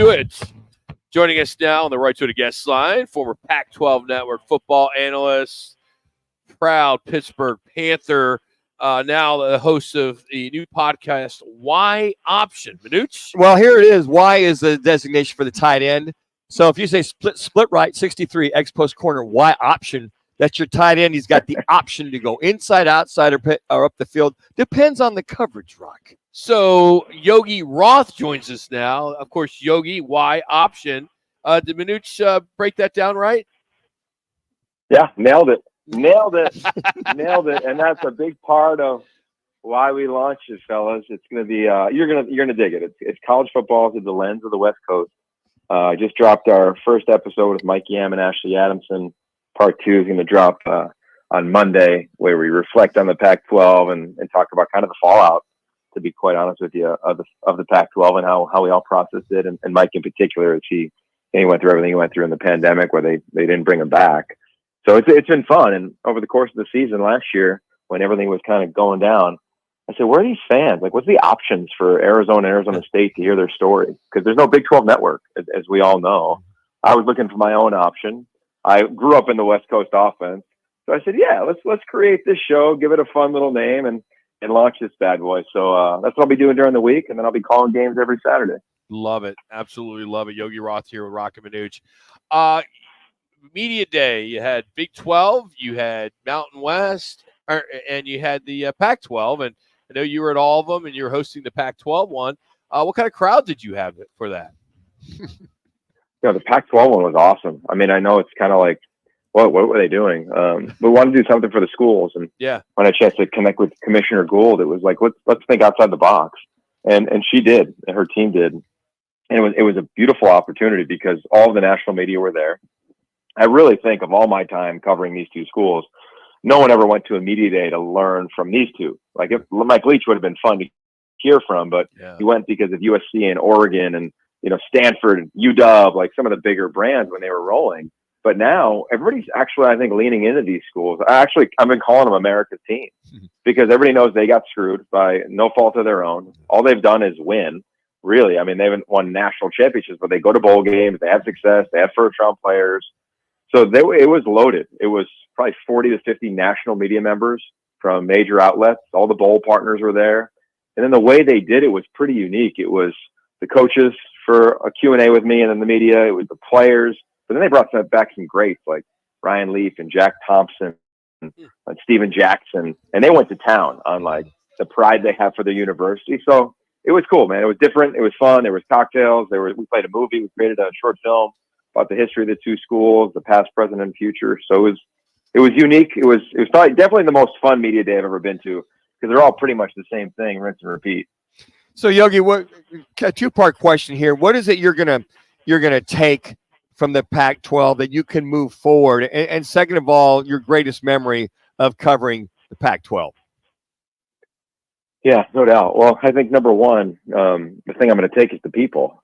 to it. Joining us now on the Right to It guest line, former Pac-12 Network football analyst, proud Pittsburgh Panther, now the host of the new podcast, Y Option. Manuch? Well, here it is. Y is the designation for the tight end. So if you say split right, 63, X post corner, Y option, that's your tight end. He's got the option to go inside, outside, or up the field. Depends on the coverage, Rock. So Yogi Roth joins us now. Of course, Yogi, Y Option. Did Manuch break that down right? Yeah, nailed it. Nailed it. And that's a big part of why we launched it, fellas. It's going to be you're gonna dig it. It's college football through the lens of the West Coast. I just dropped our first episode with Mike Yam and Ashley Adamson. Part 2 is going to drop on Monday, where we reflect on the Pac-12 and talk about kind of the fallout, to be quite honest with you, of the Pac-12 and how we all processed it. And Mike in particular, as he went through everything he went through in the pandemic, where they didn't bring him back. So it's been fun. And over the course of the season last year, when everything was kind of going down, I said, where are these fans? Like, what's the options for Arizona State to hear their story? Because there's no Big 12 network, as we all know. I was looking for my own option. I grew up in the West Coast offense. So I said, yeah, let's create this show, give it a fun little name, and launch this bad boy. So that's what I'll be doing during the week, and then I'll be calling games every Saturday. Love it. Absolutely love it. Yogi Roth here with Rock and Manuch. Media day, you had Big 12, you had Mountain West, and you had the Pac-12. And I know you were at all of them, and you were hosting the Pac-12 one. What kind of crowd did you have for that? The Pac-12 one was awesome. I mean, I know it's kind of like, what were they doing? We wanted to do something for the schools, and yeah, when I had a chance to connect with Commissioner Gould, it was like, let's think outside the box, and she did, and her team did, and it was a beautiful opportunity because all of the national media were there. I really think of all my time covering these two schools, no one ever went to a media day to learn from these two. Like, if Mike Leach would have been fun to hear from, but he went because of USC and Oregon and Stanford and UW, like some of the bigger brands when they were rolling. But now everybody's actually, I think, Leaning into these schools. I've been calling them America's team because everybody knows they got screwed by no fault of their own. All they've done is win, really. I mean, they haven't won national championships, but they go to bowl games. They have success. They have first-round players. So it was loaded. It was probably 40 to 50 national media members from major outlets. All the bowl partners were there. And then the way they did it was pretty unique. It was the coaches for a Q&A with me, and then the media. It was the players. But then they brought back some greats like Ryan Leaf and Jack Thompson and Steven Jackson. And they went to town on like the pride they have for their university. So it was cool, man. It was different. It was fun. There was cocktails. We played a movie. We created a short film about the history of the two schools, the past, present, and future. So it was unique. It was probably definitely the most fun media day I've ever been to, because they're all pretty much the same thing, rinse and repeat. So Yogi, a two-part question here. What is it you're gonna take from the Pac-12 that you can move forward? And second of all, your greatest memory of covering the Pac-12? Yeah, no doubt. Well, I think number one, the thing I'm going to take is the people,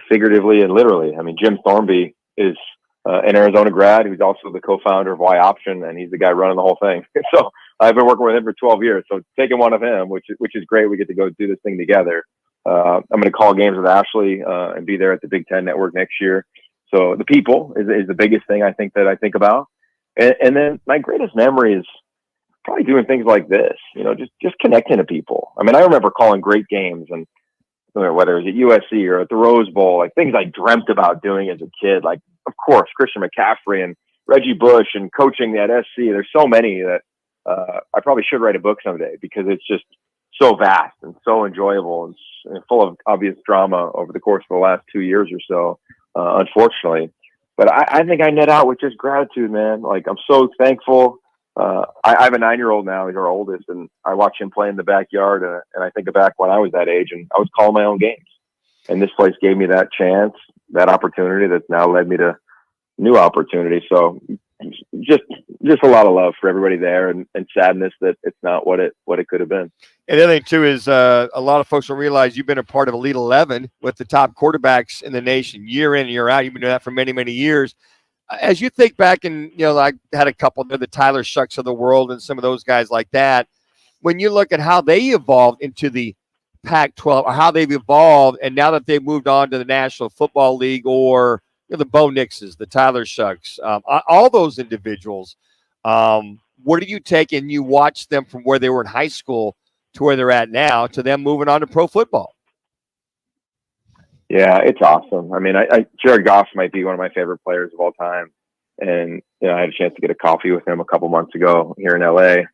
figuratively and literally. I mean, Jim Thornby is an Arizona grad who's also the co-founder of Y Option, and he's the guy running the whole thing. So I've been working with him for 12 years. So taking one of him, which is great. We get to go do this thing together. I'm going to call games with Ashley and be there at the Big Ten Network next year. So the people is the biggest thing I think about. And then my greatest memory is probably doing things like this, just connecting to people. I mean, I remember calling great games, and whether it was at USC or at the Rose Bowl, like things I dreamt about doing as a kid, like, of course, Christian McCaffrey and Reggie Bush and coaching at SC. There's so many that I probably should write a book someday, because it's just so vast and so enjoyable and full of obvious drama over the course of the last 2 years or so, unfortunately. But I think I net out with just gratitude, man. Like, I'm so thankful. I have a 9-year-old now. He's our oldest, and I watch him play in the backyard, and I think back when I was that age, and I was calling my own games. And this place gave me that chance, that opportunity that's now led me to new opportunities. So just a lot of love for everybody there, and sadness that it's not what it could have been. And the other thing too is a lot of folks don't realize you've been a part of Elite 11 with the top quarterbacks in the nation year in and year out. You've been doing that for many, many years. As you think back, and I had a couple there, the Tyler Shucks of the world and some of those guys like that, when you look at how they evolved into the Pac-12 or how they've evolved, and now that they've moved on to the National Football League or the Bo Nixes, the Tyler Shucks, all those individuals, what do you take and you watch them from where they were in high school to where they're at now to them moving on to pro football? Yeah, it's awesome. I mean, Jared Goff might be one of my favorite players of all time. And, I had a chance to get a coffee with him a couple months ago here in LA.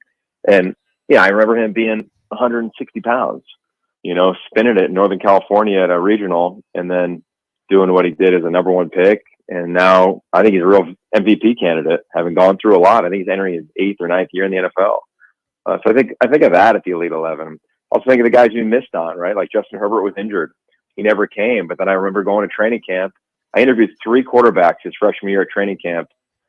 And yeah, I remember him being 160 pounds, spinning it in Northern California at a regional and then doing what he did as a number one pick. And now I think he's a real MVP candidate, having gone through a lot. I think he's entering his 8th or 9th year in the NFL. So I think of that at the Elite 11. Also think of the guys you missed on, right? Like Justin Herbert was injured. He never came. But then I remember going to training camp. I interviewed 3 quarterbacks his freshman year at training camp.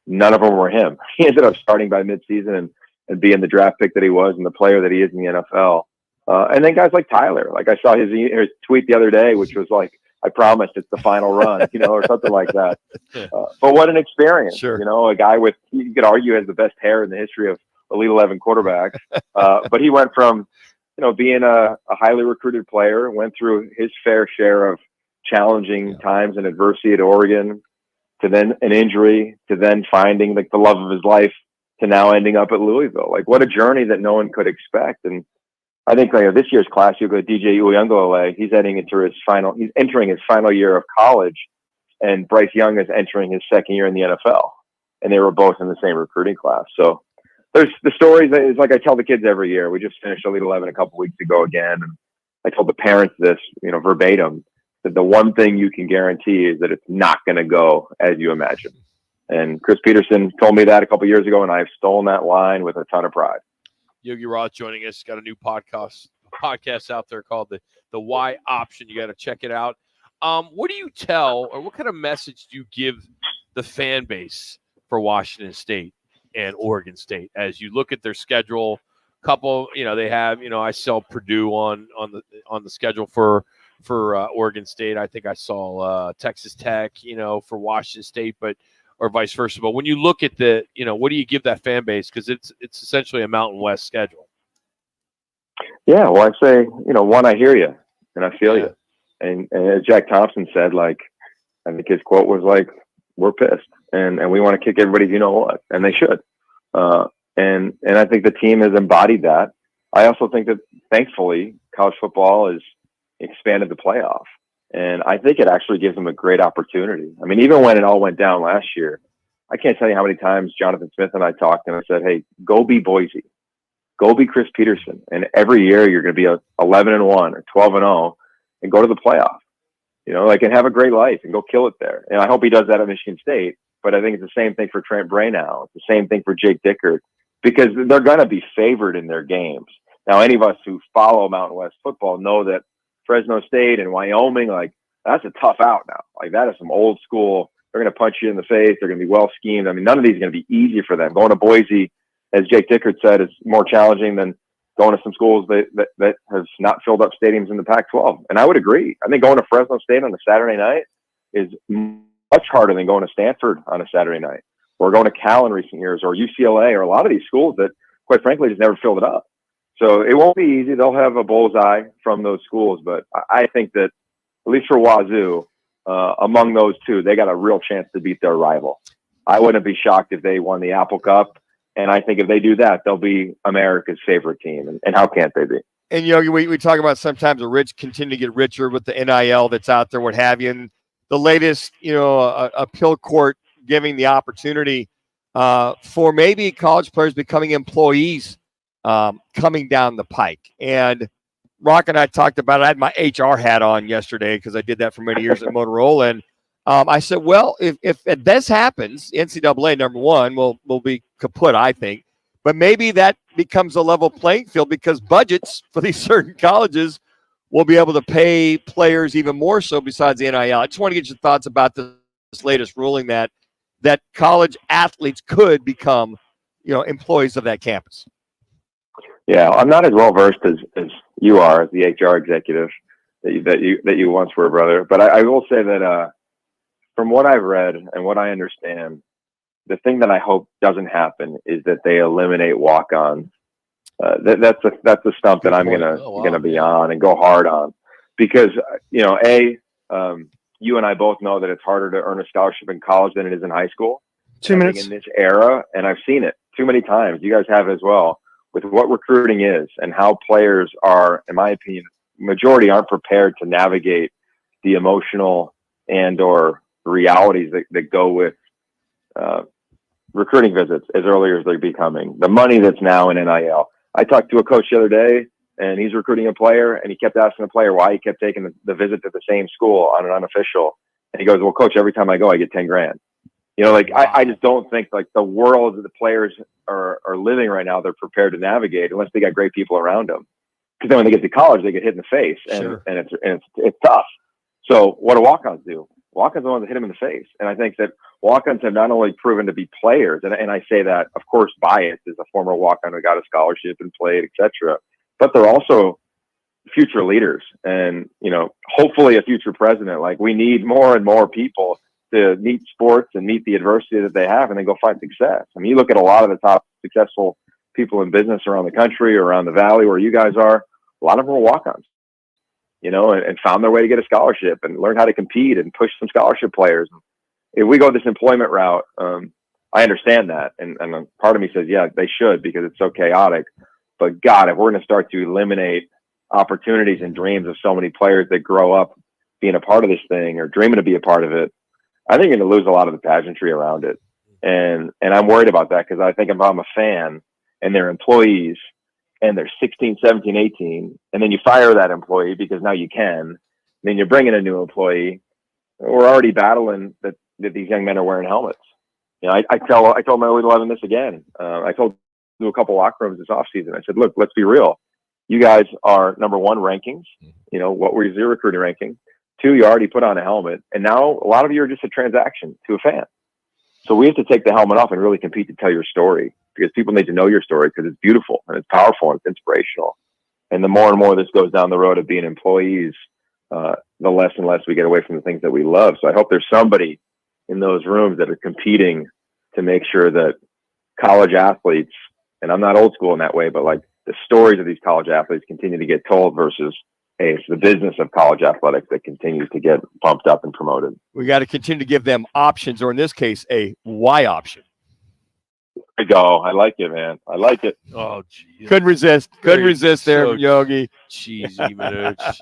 None of them were him. He ended up starting by midseason and being the draft pick that he was and the player that he is in the NFL. And then guys like Tyler. Like I saw his tweet the other day, which was like, I promised it's the final run, or something like that. But what an experience, Sure. A guy with, you could argue, has the best hair in the history of Elite 11 quarterbacks. But he went from, being a highly recruited player, went through his fair share of challenging times and adversity at Oregon, to then an injury, to then finding like the love of his life, to now ending up at Louisville. Like what a journey that no one could expect. And I think this year's class, you go DJ Uyunglele, he's entering his final year of college, and Bryce Young is entering his 2nd year in the NFL. And they were both in the same recruiting class. So there's the stories that is like I tell the kids every year. We just finished Elite 11 a couple weeks ago again. And I told the parents this, verbatim, that the one thing you can guarantee is that it's not going to go as you imagine. And Chris Peterson told me that a couple years ago, and I've stolen that line with a ton of pride. Yogi Roth joining us. Got a new podcast out there called the Y Option. You got to check it out. What do you tell, or what kind of message do you give the fan base for Washington State and Oregon State as you look at their schedule? Couple, they have, I saw Purdue on the schedule for Oregon State. I think I saw Texas Tech, for Washington State, or vice versa. But when you look at what do you give that fan base? Because it's essentially a Mountain West schedule. Yeah, well, I say, one, I hear you and I feel you. And as Jack Thompson said, like, I think his quote was like, we're pissed and we want to kick everybody's what, and they should. And I think the team has embodied that. I also think that thankfully college football has expanded the playoff. And I think it actually gives them a great opportunity. I mean, even when it all went down last year, I can't tell you how many times Jonathan Smith and I talked and I said, hey, go be Boise, go be Chris Peterson. And every year you're going to be 11-1 or 12-0 and go to the playoff, and have a great life and go kill it there. And I hope he does that at Michigan State, but I think it's the same thing for Trent Braynow. It's the same thing for Jake Dickert, because they're going to be favored in their games. Now, any of us who follow Mountain West football know that Fresno State and Wyoming, like, that's a tough out now. Like, that is some old school. They're going to punch you in the face. They're going to be well schemed. I mean, none of these are going to be easy for them. Going to Boise, as Jake Dickert said, is more challenging than going to some schools that have not filled up stadiums in the Pac-12. And I would agree. I think going to Fresno State on a Saturday night is much harder than going to Stanford on a Saturday night, or going to Cal in recent years, or UCLA, or a lot of these schools that, quite frankly, just never filled it up. So it won't be easy. They'll have a bullseye from those schools, but I think that, at least for Wazoo, among those two, they got a real chance to beat their rival. I wouldn't be shocked if they won the Apple Cup, and I think if they do that, they'll be America's favorite team. And how can't they be? And Yogi, we talk about sometimes the rich continue to get richer with the NIL that's out there, what have you. And the latest, appeal court giving the opportunity for maybe college players becoming employees coming down the pike. And Rock and I talked about it. I had my HR hat on yesterday because I did that for many years at Motorola. And I said, well, if this happens, NCAA, number one, will be kaput, I think. But maybe that becomes a level playing field because budgets for these certain colleges will be able to pay players even more so besides the NIL. I just want to get your thoughts about this latest ruling that college athletes could become, employees of that campus. Yeah, I'm not as well versed as you are as the HR executive that you once were, brother. But I will say that from what I've read and what I understand, the thing that I hope doesn't happen is that they eliminate walk-ons That's the stump that I'm gonna be on and go hard on, because you and I both know that it's harder to earn a scholarship in college than it is in high school. 2 minutes in this era, and I've seen it too many times. You guys have as well, with what recruiting is and how players are, in my opinion, majority aren't prepared to navigate the emotional and or realities that go with recruiting visits as early as they're becoming. The money that's now in NIL. I talked to a coach the other day, and he's recruiting a player, and he kept asking the player why he kept taking the visit to the same school on an unofficial. And he goes, "Well, coach, every time I go, I get 10 grand." I just don't think like the world that the players are living right now, they're prepared to navigate unless they got great people around them. Because then when they get to college, they get hit in the face, and it's tough. So what do walk-ons do? Walk-ons are the ones that hit them in the face. And I think that walk-ons have not only proven to be players, and I say that, of course, biased as a former walk-on who got a scholarship and played, etc. But they're also future leaders, and hopefully a future president. Like, we need more and more people to meet sports and meet the adversity that they have, and then go find success. I mean, you look at a lot of the top successful people in business around the country or around the valley where you guys are. A lot of them are walk-ons, and found their way to get a scholarship and learn how to compete and push some scholarship players. If we go this employment route, I understand that, and part of me says, yeah, they should, because it's so chaotic. But God, if we're going to start to eliminate opportunities and dreams of so many players that grow up being a part of this thing or dreaming to be a part of it, I think you're going to lose a lot of the pageantry around it. And I'm worried about that, because I think if I'm a fan and they're employees and they're 16, 17, 18, and then you fire that employee because now you can, then you're bringing a new employee. We're already battling that these young men are wearing helmets. I told my 11 this again. I told a couple locker rooms this offseason. I said, look, let's be real. You guys are number one rankings. What was your recruiting ranking? 2, you already put on a helmet, and now a lot of you are just a transaction to a fan. So we have to take the helmet off and really compete to tell your story, because people need to know your story, because it's beautiful and it's powerful and it's inspirational. And the more and more this goes down the road of being employees, the less and less we get away from the things that we love. So I hope there's somebody in those rooms that are competing to make sure that college athletes, and I'm not old school in that way, but like the stories of these college athletes continue to get told versus, hey, it's the business of college athletics that continues to get pumped up and promoted. We got to continue to give them options, or in this case, a Y option. There you go. I like it, man. I like it. Oh, geez. Couldn't resist there, Yogi. Cheesy, Minuch.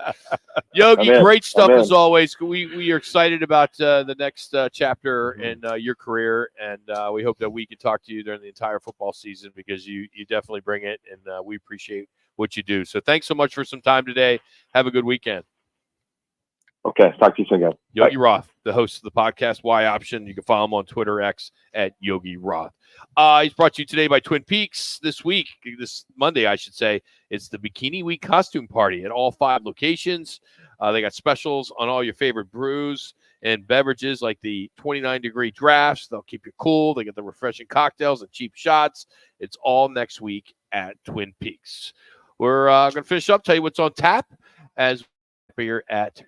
Yogi, great stuff as always. We are excited about the next chapter in your career, and we hope that we can talk to you during the entire football season, because you definitely bring it, and we appreciate what you do. So thanks so much for some time today. Have a good weekend. Okay. Talk to you soon, guys. Yogi Roth, the host of the podcast Y Option. You can follow him on Twitter, X, at Yogi Roth. He's brought to you today by Twin Peaks. This Monday, I should say, it's the Bikini Week costume party at all 5 locations. They got specials on all your favorite brews and beverages, like the 29-degree drafts. They'll keep you cool. They get the refreshing cocktails and cheap shots. It's all next week at Twin Peaks. We're going to finish up, tell you what's on tap as here at